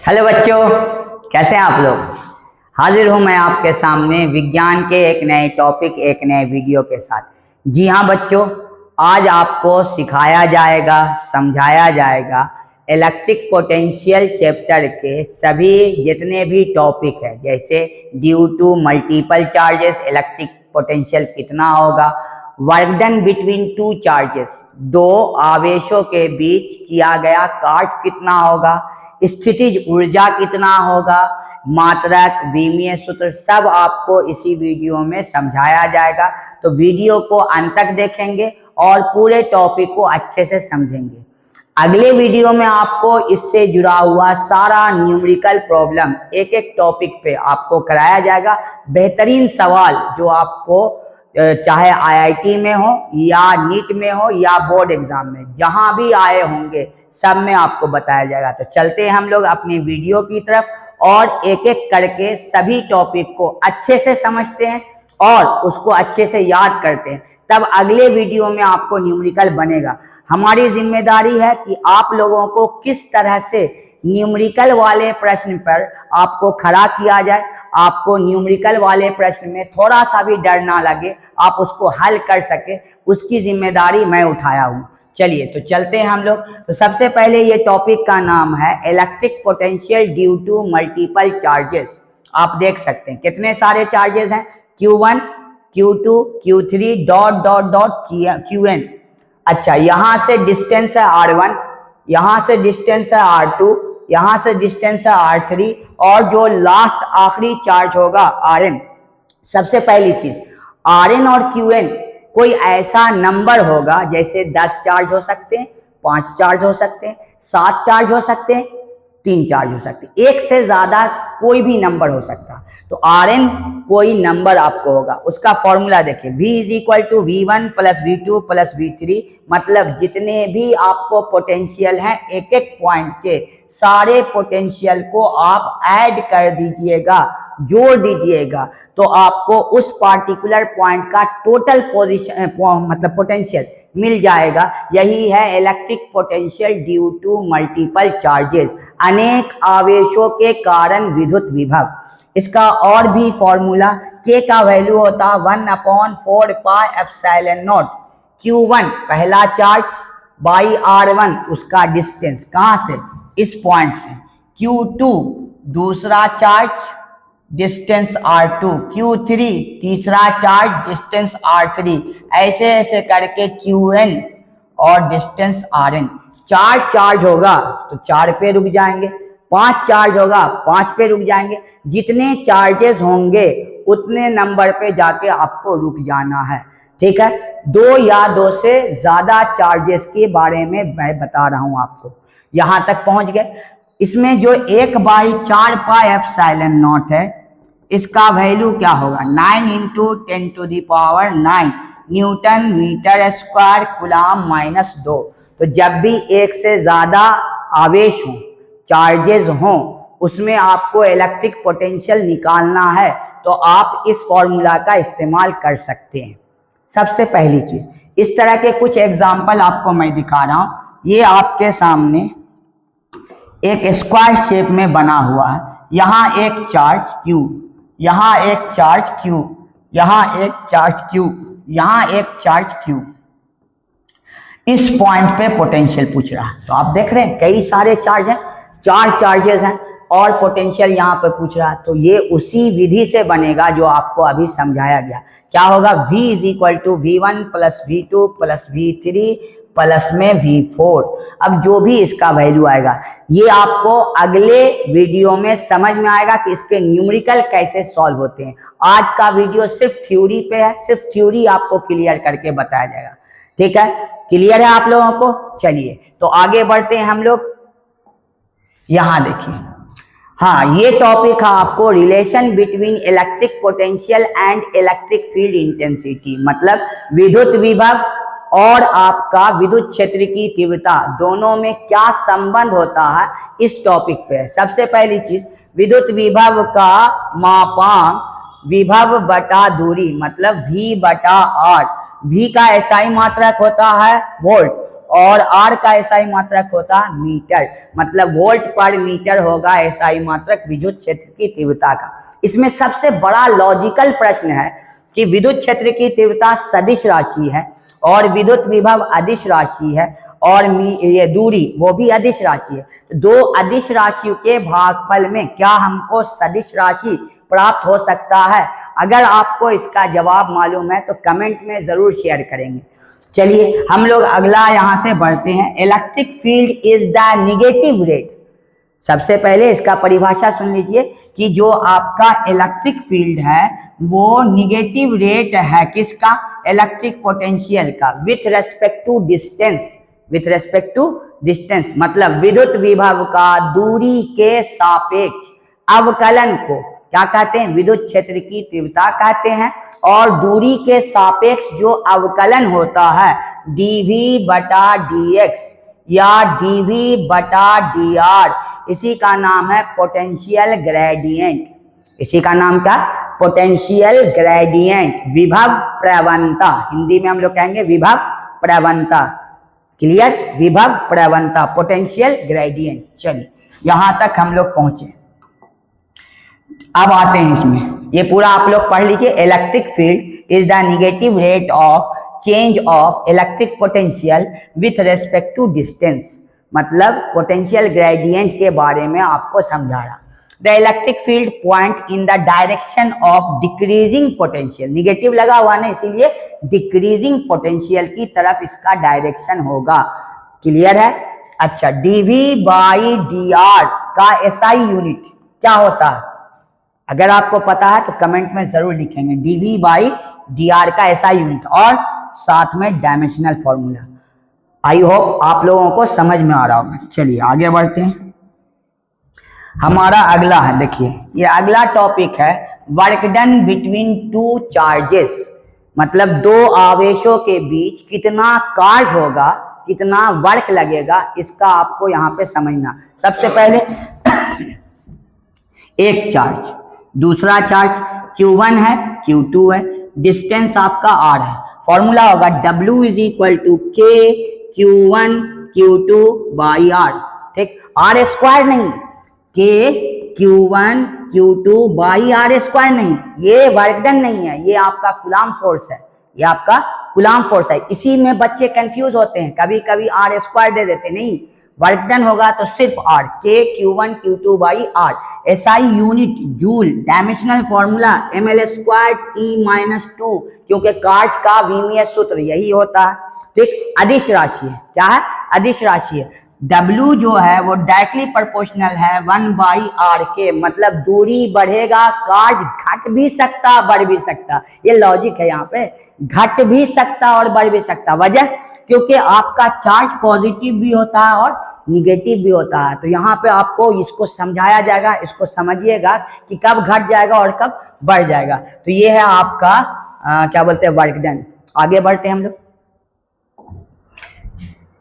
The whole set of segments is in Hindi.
हेलो बच्चों, कैसे हैं आप लोग। हाजिर हूं मैं आपके सामने विज्ञान के एक नए टॉपिक, एक नए वीडियो के साथ। जी हाँ बच्चों, आज आपको सिखाया जाएगा, समझाया जाएगा इलेक्ट्रिक पोटेंशियल चैप्टर के सभी जितने भी टॉपिक है, जैसे due to multiple charges electric potential कितना होगा, work done between two charges, दो आवेशों के बीच किया गया कार्य कितना होगा, स्थितिज ऊर्जा कितना होगा, मात्रक, विमीय सूत्र, सब आपको इसी वीडियो में समझाया जाएगा। तो वीडियो को अंत तक देखेंगे और पूरे टॉपिक को अच्छे से समझेंगे। अगले वीडियो में आपको इससे जुड़ा हुआ सारा न्यूमेरिकल प्रॉब्लम एक एक टॉपिक पे आपको कराया जाएगा। बेहतरीन सवाल जो आपको चाहे आईआईटी में हो या नीट में हो या बोर्ड एग्जाम में जहां भी आए होंगे, सब में आपको बताया जाएगा। तो चलते हैं हम लोग अपनी वीडियो की तरफ और एक एक करके सभी टॉपिक को अच्छे से समझते हैं और उसको अच्छे से याद करते हैं, तब अगले वीडियो में आपको न्यूमेरिकल बनेगा। हमारी जिम्मेदारी है कि आप लोगों को किस तरह से न्यूमेरिकल वाले प्रश्न पर आपको खड़ा किया जाए, आपको न्यूमेरिकल वाले प्रश्न में थोड़ा सा भी डर ना लगे, आप उसको हल कर सके, उसकी जिम्मेदारी मैं उठाया हूँ। चलिए तो चलते हैं हम लोग। तो सबसे पहले ये टॉपिक का नाम है electric potential due to multiple charges. आप देख सकते हैं कितने सारे चार्जेस हैं, Q1, Q2, Q3 dot dot dot Qn। अच्छा, यहाँ से डिस्टेंस है R1, यहाँ से डिस्टेंस है R2, यहाँ से डिस्टेंस है R3 और जो लास्ट आखिरी चार्ज होगा Rn। सबसे पहली चीज, Rn और Qn कोई ऐसा नंबर होगा, जैसे 10 चार्ज हो सकते हैं, 5 चार्ज हो सकते हैं, 7 चार्ज हो सकते हैं, 3 चार्ज हो सकते हैं, एक से ज्यादा कोई भी नंबर हो सकता है। तो Rn कोई नंबर आपको होगा, उसका फॉर्मूला देखिए, V is equal to V1 plus V2 plus V3, मतलब जितने भी आपको पोटेंशियल हैं एक एक पॉइंट के, सारे पोटेंशियल को आप ऐड कर दीजिएगा, जोड़ दीजिएगा, तो आपको उस पार्टिकुलर पॉइंट का टोटल पोजीशन मतलब पोटेंशियल मिल जाएगा। यही है electric potential due to multiple charges, अनेक आवेशों के कारण विद्युत विभव। इसका और भी फॉर्मूला, K का वैल्यू होता है 1/4 पाई एप्सिलॉन नॉट। Q1 पहला चार्ज बाई R1 उसका डिस्टेंस, कहां से, इस पॉइंट से। Q2 दूसरा चार्ज, डिस्टेंस R2, Q3 तीसरा चार्ज, डिस्टेंस R3, ऐसे ऐसे करके Qn और डिस्टेंस Rn। 4 चार्ज होगा तो 4 पे रुक जाएंगे, 5 चार्ज होगा 5 पे रुक जाएंगे। जितने चार्जेस होंगे उतने नंबर पे जाके आपको रुक जाना है, ठीक है। 2 या 2 से ज्यादा चार्जेस के बारे में मैं बता रहा हूं आपको, यहां तक पहुंच गए। इसमें जो 1/4 पाई एप्सिलॉन नॉट है, इसका वैल्यू क्या होगा, 9 × 10⁹ newton metre square coulomb minus 2। तो जब भी एक से ज्यादा आवेश हो, चार्जेस हों, उसमें आपको इलेक्ट्रिक पोटेंशियल निकालना है, तो आप इस फॉर्मूला का इस्तेमाल कर सकते हैं। सबसे पहली चीज, इस तरह के कुछ एग्जाम्पल आपको मैं दिखा रहा हूं। ये आपके सामने एक स्क्वायर शेप में बना हुआ है, यहाँ एक चार्ज Q, यहाँ एक चार्ज Q, यहाँ एक चार्ज Q, यहाँ एक चार्ज Q। इस पॉइंट पे पोटेंशियल पूछ रहा है। तो आप देख रहे हैं कई सारे चार्ज हैं, 4 चार्जेस हैं और पोटेंशियल यहाँ पे पूछ रहा है। तो ये उसी विधि से बनेगा जो आपको अभी समझाया गया। क्या होगा, V is equal to V1 plus V2 plus V3 plus में V4। अब जो भी इसका वैल्यू आएगा, ये आपको अगले वीडियो में समझ में आएगा कि इसके न्यूमेरिकल कैसे सॉल्व होते हैं। आज का वीडियो सिर्फ थ्योरी पे है, सिर्फ थ्योरी आपको क्लियर करके बताया जाएगा, ठीक है। क्लियर है आप लोगों को। चलिए तो आगे बढ़ते हैं हम लोग। यहां देखिए, हाँ, ये टॉपिक है आपको relation between electric potential and electric field intensity, मतलब विद्युत विभव और आपका विद्युत क्षेत्र की तीव्रता, दोनों में क्या संबंध होता है, इस टॉपिक पे। सबसे पहली चीज, विद्युत विभव का मापांक विभव बटा दूरी, मतलब V/R। V का SI मात्रक होता है वोल्ट और आर का एसआई मात्रक होता है मीटर, मतलब वोल्ट पर मीटर होगा एसआई मात्रक विद्युत क्षेत्र की तीव्रता का। इसमें सबसे बड़ा लॉजिकल प्रश्न है कि विद्युत क्षेत्र की तीव्रता सदिश राशि है और विद्युत विभव अदिश राशि है और ये दूरी वो भी अदिश राशि है। तो दो अदिश राशियों के भागफल में क्या हमको सदिश राशि प्राप्त हो सकता है? अगर आपको इसका जवाब मालूम है तो कमेंट में जरूर शेयर करेंगे। चलिए हम लोग अगला यहां से बढ़ते हैं। Electric field is the negative rate. सबसे पहले इसका परिभाषा सुन लीजिए कि जो आपका इलेक्ट्रिक फील्ड है वो नेगेटिव रेट है किसका? इलेक्ट्रिक पोटेंशियल का with respect to distance. With respect to distance मतलब विद्युत विभव का दूरी के सापेक्ष अवकलन को क्या कहते हैं? विद्युत क्षेत्र की तीव्रता कहते हैं। और दूरी के सापेक्ष जो अवकलन होता है dv बटा dx या dv बटा dr, इसी का नाम है पोटेंशियल ग्रेडियंट। इसी का नाम क्या? पोटेंशियल ग्रेडियंट, विभव प्रवणता। हिंदी में हम लोग कहेंगे विभव प्रवणता। क्लियर? विभव प्रवणता, पोटेंशियल ग्रेडियंट। चलिए यहां तक हम लोग पहुंचे। अब आते हैं इसमें, ये पूरा आप लोग पढ़ लीजिए। Electric field is the negative rate of change of electric potential with respect to distance, मतलब पोटेंशियल ग्रेडियंट के बारे में आपको समझा रहा। The electric field point in the direction of decreasing potential, negative लगा हुआ ना इसलिए डिक्रीजिंग पोटेंशियल की तरफ इसका डायरेक्शन होगा। क्लियर है? अच्छा, डीवी बाई डी आर का एसआई यूनिट क्या होता है? अगर आपको पता है तो कमेंट में जरूर लिखेंगे डीवी बाई डी आर का एसआई यूनिट और साथ में डायमेंशनल फॉर्मूला। आई होप आप लोगों को समझ में आ रहा होगा। चलिए आगे बढ़ते हैं। हमारा अगला है, देखिए ये अगला टॉपिक है work done between two charges, मतलब दो आवेशों के बीच कितना कार्य होगा, कितना वर्क लगेगा, इसका आपको यहाँ पे समझना। सबसे पहले एक चार्ज, दूसरा चार्ज Q1 है, Q2 है, डिस्टेंस आपका R है। फॉर्मूला होगा W is equal to K Q1 Q2 by R। ठीक, R स्क्वायर नहीं, K Q1 Q2 by R square नहीं, ये वर्क डन नहीं है, ये आपका कूलम्ब फोर्स है, ये आपका कूलम्ब फोर्स है। इसी में बच्चे कंफ्यूज होते हैं, कभी कभी R स्क्वायर दे देते, नहीं वर्क डन होगा तो सिर्फ R, K Q1 Q2 by R। SI unit joule, dimensional formula ml square T-2, क्योंकि कार्य का विमीय सूत्र यही होता है। ठीक, अदिश राशि है, क्या है? अदिश राशि है। W जो है वो डायरेक्टली प्रोपोर्शनल है 1/R के, मतलब दूरी बढ़ेगा कार्य घट भी सकता बढ़ भी सकता, ये लॉजिक है। यहाँ पे घट भी सकता और बढ़ भी सकता, वजह क्योंकि आपका चार्ज पॉजिटिव भी होता है और निगेटिव भी होता है। तो यहाँ पे आपको इसको समझाया जाएगा, इसको समझिएगा कि कब घट जाएगा और कब बढ़ जाएगा। तो ये है आपका क्या बोलते हैं वर्क डन। आगे बढ़ते हैं हम लोग।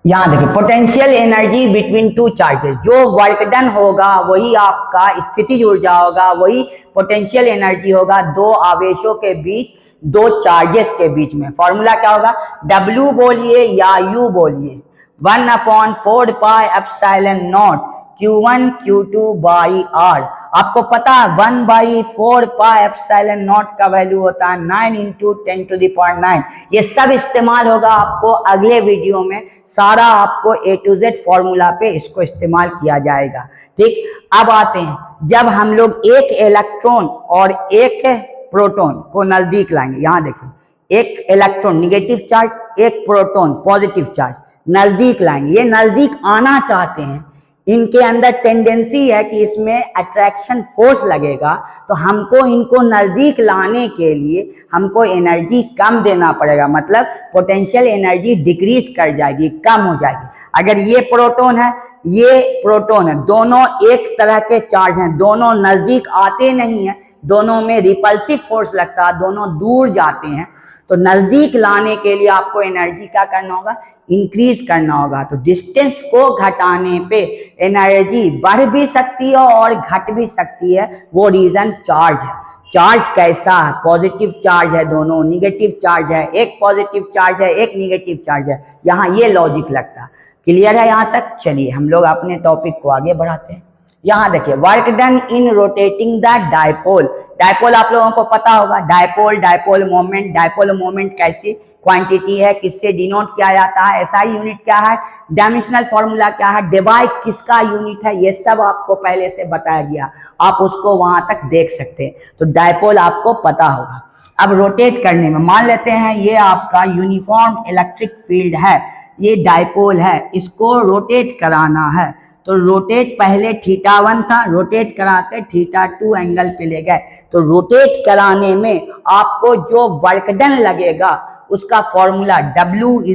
यहाँ देखिए potential energy between two charges, जो वर्क डन होगा वही आपका स्थितिज ऊर्जा होगा, वही पोटेंशियल एनर्जी होगा दो आवेशों के बीच, दो चार्जेस के बीच में। फॉर्मूला क्या होगा? W बोलिए या U बोलिए, 1/4 pi epsilon not Q1 Q2 by R। आपको पता है 1/4 पाई एप्सिलॉन नॉट का वैल्यू होता है 9 × 10⁹। ये सब इस्तेमाल होगा आपको अगले वीडियो में, सारा आपको A to Z फॉर्मूला पे इसको इस्तेमाल किया जाएगा। ठीक, अब आते हैं, जब हम लोग एक इलेक्ट्रॉन और एक प्रोटॉन को नजदीक लाएंगे, यहाँ देखिए एक इलेक्ट्रॉन निगेटिव चार्ज, एक प्रोटॉन पॉजिटिव चार्ज नजदीक लाएंगे, ये नजदीक आना चाहते हैं, इनके अंदर टेंडेंसी है कि इसमें अट्रैक्शन फोर्स लगेगा, तो हमको इनको नजदीक लाने के लिए हमको एनर्जी कम देना पड़ेगा, मतलब पोटेंशियल एनर्जी डिक्रीज कर जाएगी, कम हो जाएगी। अगर ये प्रोटॉन है, ये प्रोटॉन है, दोनों एक तरह के चार्ज हैं, दोनों नजदीक आते नहीं है, दोनों में रिपल्सिव फोर्स लगता है, दोनों दूर जाते हैं। तो नजदीक लाने के लिए आपको एनर्जी क्या करना होगा? इंक्रीज करना होगा। तो डिस्टेंस को घटाने पे एनर्जी बढ़ भी सकती है और घट भी सकती है, वो रीजन चार्ज है। चार्ज कैसा है, पॉजिटिव चार्ज है, दोनों निगेटिव चार्ज है, एक पॉजिटिव चार्ज है, एक निगेटिव चार्ज है, यहाँ ये लॉजिक लगता है। क्लियर है यहाँ तक? चलिए हम लोग अपने टॉपिक को आगे बढ़ाते हैं। यहाँ देखिए, work done in rotating the dipole. Dipole आप लोगों को पता होगा, डायपोल मोमेंट। डायपोल मोमेंट कैसी क्वांटिटी है, किससे डिनोट किया जाता है, एसआई यूनिट क्या है, डायमेंशनल फॉर्मूला क्या है, डेबाई किसका यूनिट है, ये सब आपको पहले से बताया गया, आप उसको वहां तक देख सकते हैं। तो डायपोल आपको पता होगा। अब रोटेट करने में मान लेते हैं ये आपका यूनिफॉर्म इलेक्ट्रिक फील्ड है, ये डायपोल है, इसको रोटेट कराना है। तो रोटेट पहले θ1 था, रोटेट करा के θ2 एंगल पे ले गए। तो रोटेट कराने में आपको जो वर्क डन लगेगा उसका formula W =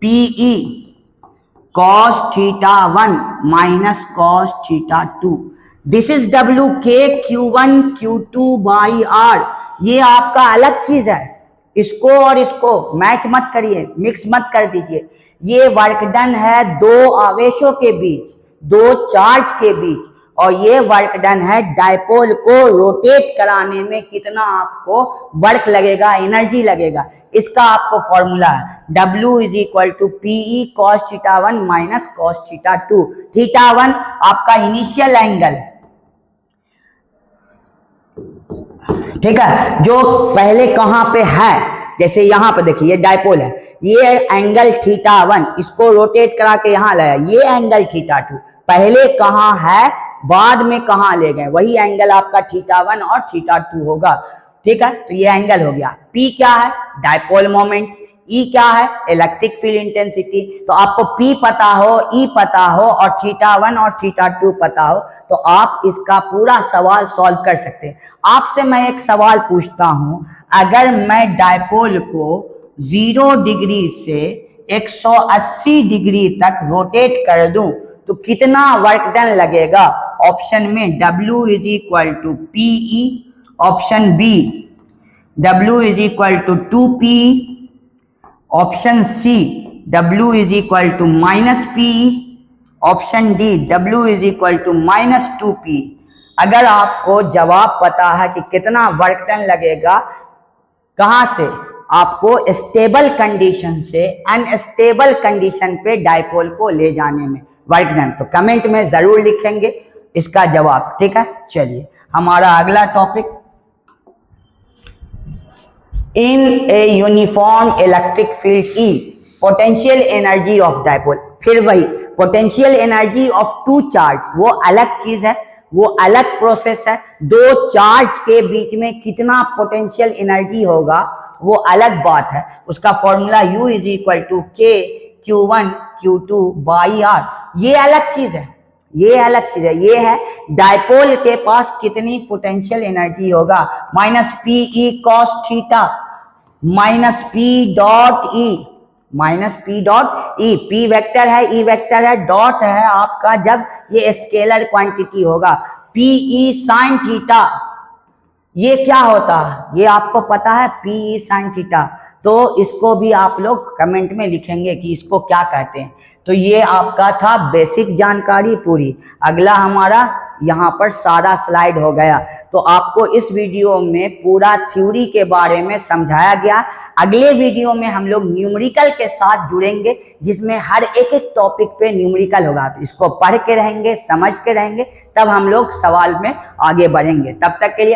PE cos θ1 minus cos θ2। This is W K Q1 Q2/R। ये आपका अलग चीज है, इसको और इसको मैच मत करिए, मिक्स मत कर दीजिए। ये वर्क डन है दो आवेशों के बीच, दो चार्ज के बीच, और ये वर्क डन है डायपोल को रोटेट कराने में कितना आपको वर्क लगेगा, एनर्जी लगेगा। इसका आपको फॉर्मूला है W = PE cos θ1 minus cos θ2। θ1 आपका इनिशियल एंगल, ठीक है, जो पहले कहां पे है, जैसे यहां पे देखिए ये डायपोल है, ये एंगल θ1, इसको रोटेट करा के यहां लाया, ये एंगल θ2, पहले कहां है बाद में कहां ले गए, वही एंगल आपका θ1 और θ2 होगा। ठीक है, तो ये एंगल हो गया। P क्या है, डायपोल मोमेंट। E क्या है, इलेक्ट्रिक फील्ड इंटेंसिटी। तो आपको P पता हो, E पता हो और θ1 और θ2 पता हो तो आप इसका पूरा सवाल सॉल्व कर सकते हैं। आपसे मैं एक सवाल पूछता हूं, अगर मैं डायपोल को 0 डिग्री से 180 डिग्री तक रोटेट कर दूं तो कितना वर्क डन लगेगा? ऑप्शन में W = PE, option B W = 2PE, option C W = -PE, option D W = -2PE। अगर आपको जवाब पता है कि कितना वर्क डन लगेगा, कहां से, आपको स्टेबल कंडीशन से अनस्टेबल कंडीशन पे डायपोल को ले जाने में वर्क डन, तो कमेंट में जरूर लिखेंगे इसका जवाब। ठीक है, चलिए हमारा अगला topic, in a uniform electric field E, potential energy of dipole. फिर वही potential energy of two charge, वो अलग चीज है, वो अलग प्रोसेस है। दो चार्ज के बीच में कितना पोटेंशियल एनर्जी होगा वो अलग बात है। उसका formula U = K Q1 Q2/R। ये अलग चीज है, ये अलग चीज है। ये है डायपोल के पास कितनी पोटेंशियल एनर्जी होगा, -PE cos θ minus P.E, P vector है, E वेक्टर है, डॉट है आपका जब ये स्केलर क्वांटिटी होगा। PE sin θ, ये क्या होता है, ये आपको पता है, PE sin θ। तो इसको भी आप लोग कमेंट में लिखेंगे कि इसको क्या कहते हैं। तो ये आपका था बेसिक जानकारी पूरी। अगला हमारा यहाँ पर सारा स्लाइड हो गया, तो आपको इस वीडियो में पूरा थ्योरी के बारे में समझाया गया। अगले वीडियो में हम लोग न्यूमेरिकल के साथ जुड़ेंगे, जिसमें हर एक टॉपिक पे न्यूमेरिकल होगा। तो इसको पढ़ के रहेंगे, समझ के रहेंगे, तब हम लोग सवाल में आगे बढ़ेंगे। तब तक के लिए